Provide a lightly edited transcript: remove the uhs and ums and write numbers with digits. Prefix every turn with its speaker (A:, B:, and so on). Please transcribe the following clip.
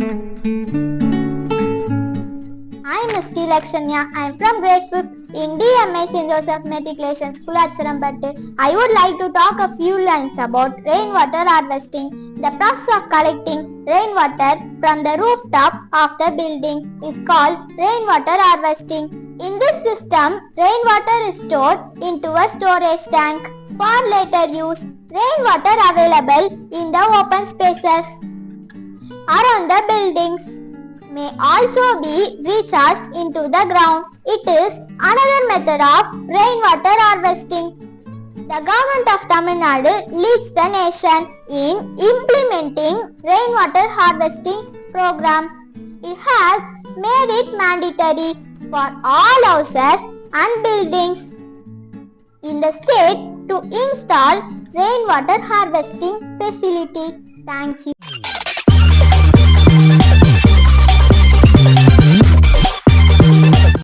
A: I am Ms. Lakshanya. I am from grade 5th in DMI.𝐒𝐭.𝐉𝐎𝐒 Matriculation School at Cherampattu. I would like to talk a few lines about rainwater harvesting. The process of collecting rainwater from the rooftop of the building is called rainwater harvesting. In this system, rainwater is stored into a storage tank for later use. Rainwater available in the open spaces around the buildings may also be recharged into the ground. It is another method of rainwater harvesting. The government of Tamil Nadu leads the nation in implementing rainwater harvesting program. It has made it mandatory for all houses and buildings in the state to install rainwater harvesting facility. Thank you.